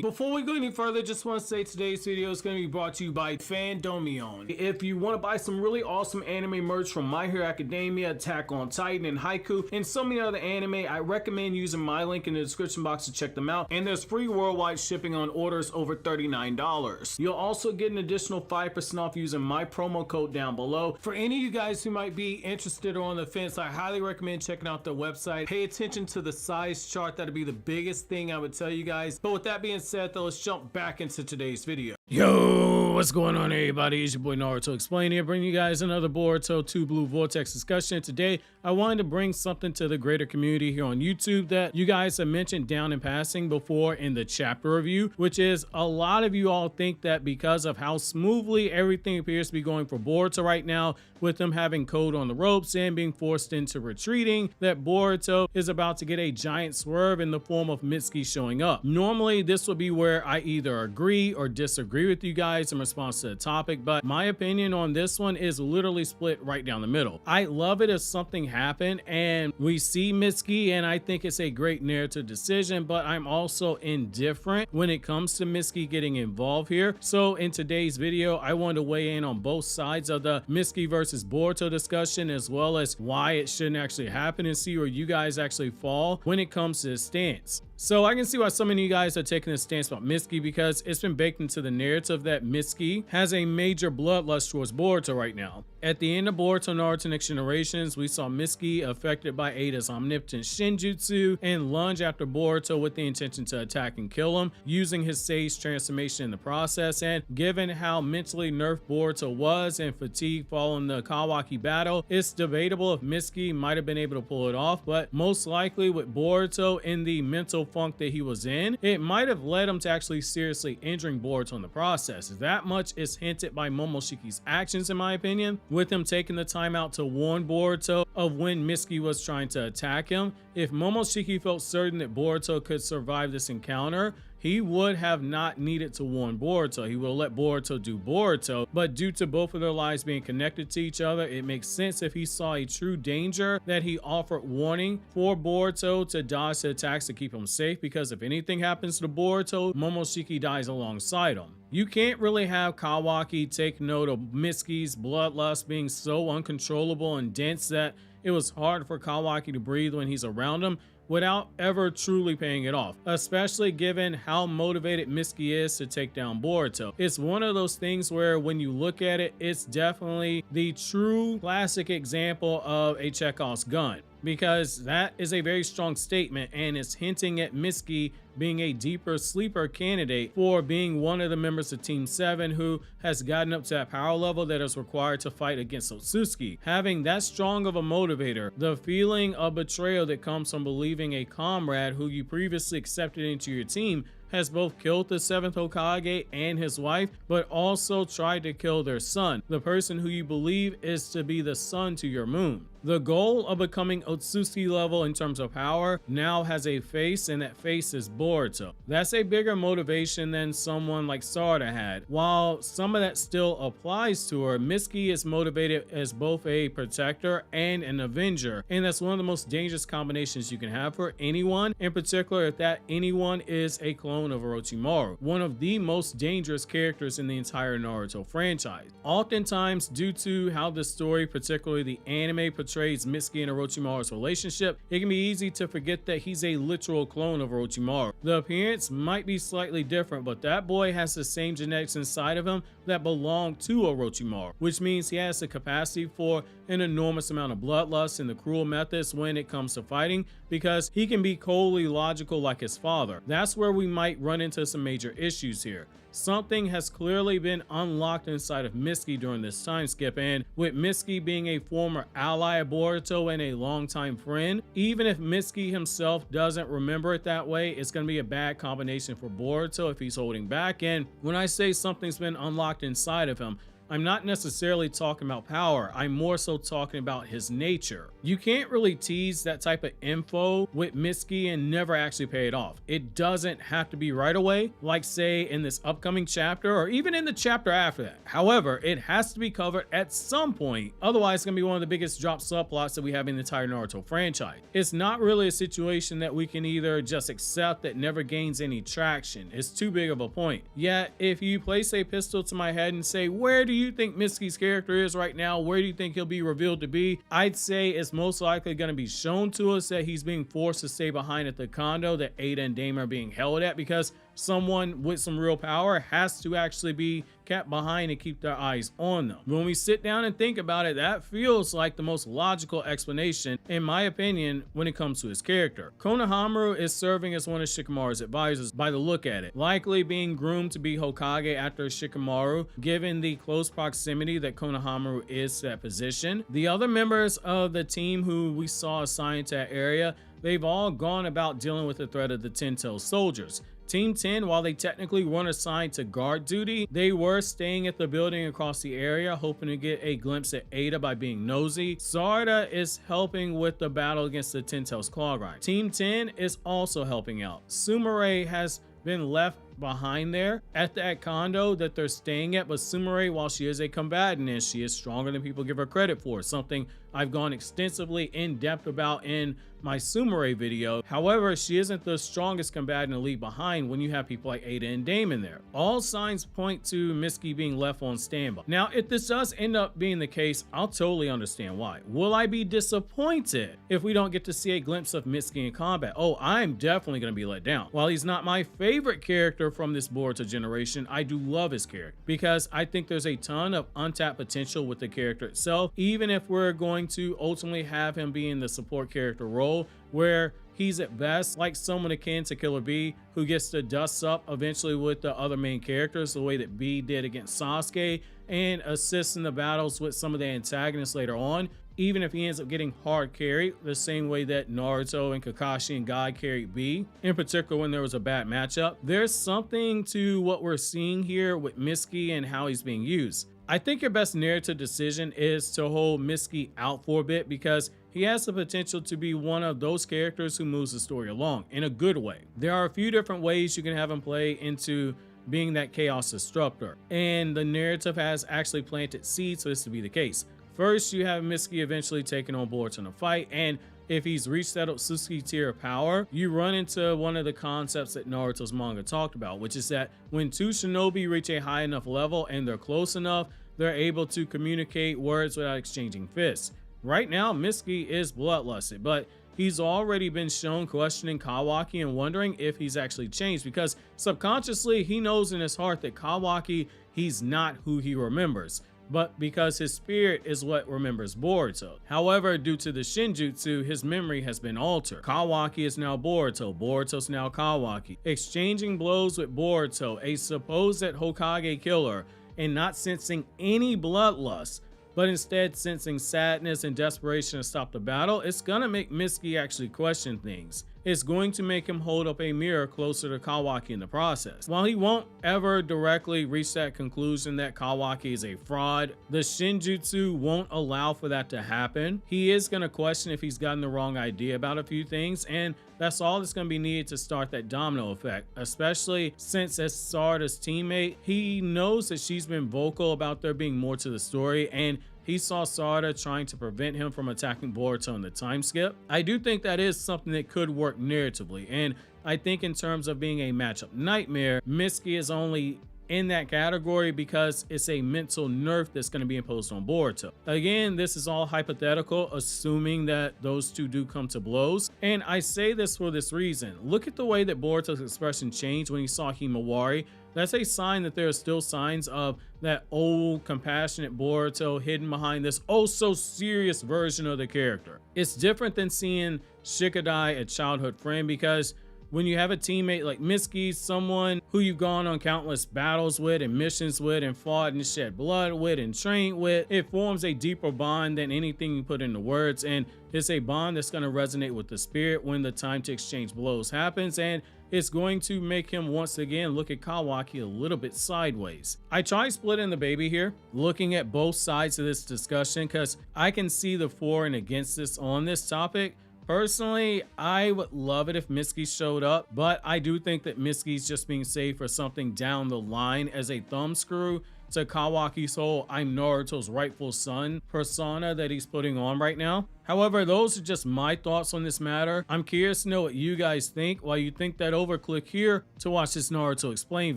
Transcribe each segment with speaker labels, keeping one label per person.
Speaker 1: Before we go any further, just want to say today's video is going to be brought to you by Fandomion. If you want to buy some really awesome anime merch from My Hero Academia, Attack on Titan, and Haiku, and so many other anime, I recommend using my link in the description box to check them out. And there's free worldwide shipping on orders over $39. You'll also get an additional 5% off using my promo code down below. For any of you guys who might be interested or on the fence, I highly recommend checking out their website. Pay attention to the size chart. That'll be the biggest thing I would tell you guys. But with that being said, though, let's jump back into today's video. Yo, what's going on, everybody? It's your boy Naruto Explain here, bringing you guys another Boruto Two Blue Vortex discussion. Today, I wanted to bring something to the greater community here on YouTube that you guys have mentioned down in passing before in the chapter review, which is a lot of you all think that because of how smoothly everything appears to be going for Boruto right now, with them having code on the ropes and being forced into retreating, that Boruto is about to get a giant swerve in the form of Mitsuki showing up. Normally, this would be where I either agree or disagree with you guys in response to the topic, but my opinion on this one is literally split right down the middle. I love it if something happened and we see Mitsuki, and I think it's a great narrative decision, but I'm also indifferent when it comes to Mitsuki getting involved here. So in today's video, I wanted to weigh in on both sides of the Mitsuki versus Boruto discussion, as well as why it shouldn't actually happen, and see where you guys actually fall when it comes to this stance. So I can see why some of you guys are taking a stance about Mitsuki, because it's been baked into the narrative that Mitsuki has a major bloodlust towards Boruto right now. At the end of Boruto Naruto Next Generations, we saw Mitsuki affected by Ada's omnipotent Shinjutsu and lunge after Boruto with the intention to attack and kill him, using his Sage transformation in the process. And given how mentally nerfed Boruto was and fatigued following the Kawaki battle, it's debatable if Mitsuki might have been able to pull it off, but most likely with Boruto in the mental funk that he was in, it might have led him to actually seriously injuring Boruto in the process. That much is hinted by Momoshiki's actions, in my opinion, with him taking the time out to warn Boruto of when Mitsuki was trying to attack him. If Momoshiki felt certain that Boruto could survive this encounter, he would have not needed to warn Boruto. He will let Boruto do Boruto, but due to both of their lives being connected to each other, it makes sense if he saw a true danger that he offered warning for Boruto to dodge the attacks to keep him safe, because if anything happens to Boruto, Momoshiki dies alongside him. You can't really have Kawaki take note of Mitsuki's bloodlust being so uncontrollable and dense that it was hard for Kawaki to breathe when he's around him, without ever truly paying it off, especially given how motivated Mitsuki is to take down Boruto. It's one of those things where when you look at it, it's definitely the true classic example of a Chekhov's gun, because that is a very strong statement, and it's hinting at Mitsuki being a deeper sleeper candidate for being one of the members of Team 7 who has gotten up to that power level that is required to fight against Otsutsuki. Having that strong of a motivator, the feeling of betrayal that comes from believing a comrade who you previously accepted into your team has both killed the 7th Hokage and his wife, but also tried to kill their son, the person who you believe is to be the sun to your moon. The goal of becoming Otsutsuki level in terms of power now has a face, and that face is Boruto. That's a bigger motivation than someone like Sarada had. While some of that still applies to her, Mitsuki is motivated as both a protector and an avenger, and that's one of the most dangerous combinations you can have for anyone, in particular if that anyone is a clone of Orochimaru, one of the most dangerous characters in the entire Naruto franchise. Oftentimes, due to how the story, particularly the anime, portrays Mitsuki and Orochimaru's relationship, it can be easy to forget that he's a literal clone of Orochimaru. The appearance might be slightly different, but that boy has the same genetics inside of him that belong to Orochimaru, which means he has the capacity for an enormous amount of bloodlust and the cruel methods when it comes to fighting, because he can be coldly logical like his father. That's where we might run into some major issues here. Something has clearly been unlocked inside of Mitsuki during this time skip, and with Mitsuki being a former ally of Boruto and a longtime friend, even if Mitsuki himself doesn't remember it that way, it's going to be a bad combination for Boruto if he's holding back. And when I say something's been unlocked inside of him, I'm not necessarily talking about power. I'm more so talking about his nature. You can't really tease that type of info with Mitsuki and never actually pay it off. It doesn't have to be right away, like say in this upcoming chapter or even in the chapter after that. However, it has to be covered at some point. Otherwise, it's gonna be one of the biggest drop subplots that we have in the entire Naruto franchise. It's not really a situation that we can either just accept that never gains any traction. It's too big of a point. Yet, if you place a pistol to my head and say, where do you think Mitsuki's character is right now? Where do you think he'll be revealed to be? I'd say it's most likely going to be shown to us that he's being forced to stay behind at the condo that Ada and Daemon are being held at, because someone with some real power has to actually be kept behind and keep their eyes on them. When we sit down and think about it, that feels like the most logical explanation, in my opinion, when it comes to his character. Konoha is serving as one of Shikamaru's advisors by the look at it, likely being groomed to be Hokage after Shikamaru, given the close proximity that Konoha is to that position. The other members of the team who we saw assigned to that area, they've all gone about dealing with the threat of the 10-tailed soldiers. Team 10, while they technically weren't assigned to guard duty, they were staying at the building across the area, hoping to get a glimpse at Ada by being nosy. Sarada is helping with the battle against the 10-tailed claw grind. Team 10 is also helping out. Sumire has been left behind there at that condo that they're staying at, but Sumire, while she is a combatant and she is stronger than people give her credit for, something I've gone extensively in depth about in my Sumire video. However, she isn't the strongest combatant to leave behind when you have people like Ada and Daemon there. All signs point to Mitsuki being left on standby. Now, if this does end up being the case, I'll totally understand why. Will I be disappointed if we don't get to see a glimpse of Mitsuki in combat? Oh, I'm definitely going to be let down. While he's not my favorite character from this Boruto generation, I do love his character because I think there's a ton of untapped potential with the character itself, even if we're going to ultimately have him be in the support character role where he's at best like someone akin to Killer B, who gets to dust up eventually with the other main characters the way that B did against Sasuke, and assists in the battles with some of the antagonists later on, even if he ends up getting hard carried the same way that Naruto and Kakashi and Guy carried B, in particular when there was a bad matchup. There's something to what we're seeing here with Mitsuki and how he's being used. I think your best narrative decision is to hold Mitsuki out for a bit, because he has the potential to be one of those characters who moves the story along in a good way. There are a few different ways you can have him play into being that chaos disruptor, and the narrative has actually planted seeds for this to be the case. First, you have Mitsuki eventually taking on Boruto in a fight, and if he's reached that Otsuki tier of power, you run into one of the concepts that Naruto's manga talked about, which is that when two shinobi reach a high enough level and they're close enough, they're able to communicate words without exchanging fists. Right now, Mitsuki is bloodlusted, but he's already been shown questioning Kawaki and wondering if he's actually changed, because subconsciously he knows in his heart that Kawaki, he's not who he remembers, but because his spirit is what remembers Boruto. However, due to the Shinjutsu, his memory has been altered. Kawaki is now Boruto, Boruto's now Kawaki. Exchanging blows with Boruto, a supposed Hokage killer, and not sensing any bloodlust, but instead sensing sadness and desperation to stop the battle, it's gonna make Mitsuki actually question things. It's going to make him hold up a mirror closer to Kawaki in the process. While he won't ever directly reach that conclusion that Kawaki is a fraud, the Shinjutsu won't allow for that to happen. He is going to question if he's gotten the wrong idea about a few things, and that's all that's going to be needed to start that domino effect, especially since as Sarada's teammate, he knows that she's been vocal about there being more to the story, and he saw Sarada trying to prevent him from attacking Boruto in the time skip. I do think that is something that could work narratively, and I think in terms of being a matchup nightmare, Mitsuki is only in that category because it's a mental nerf that's going to be imposed on Boruto. Again, this is all hypothetical, assuming that those two do come to blows, and I say this for this reason. Look at the way that Boruto's expression changed when he saw Himawari. That's a sign that there are still signs of that old compassionate Boruto hidden behind this oh so serious version of the character. It's different than seeing Shikadai, a childhood friend, because when you have a teammate like Mitsuki, someone who you've gone on countless battles with and missions with and fought and shed blood with and trained with, it forms a deeper bond than anything you put into words, and it's a bond that's going to resonate with the spirit when the time to exchange blows happens. And it's going to make him once again look at Kawaki a little bit sideways. I tried splitting the baby here, looking at both sides of this discussion, because I can see the for and against this on this topic. Personally, I would love it if Mitsuki showed up, but I do think that Mitsuki's just being saved for something down the line as a thumbscrew to Kawaki's whole "I'm Naruto's rightful son" persona that he's putting on right now. However, those are just my thoughts on this matter. I'm curious to know what you guys think. While you think that over, click here to watch this Naruto Explain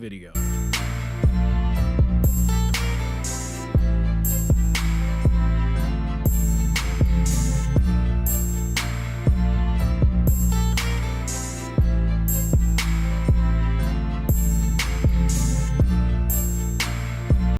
Speaker 1: video.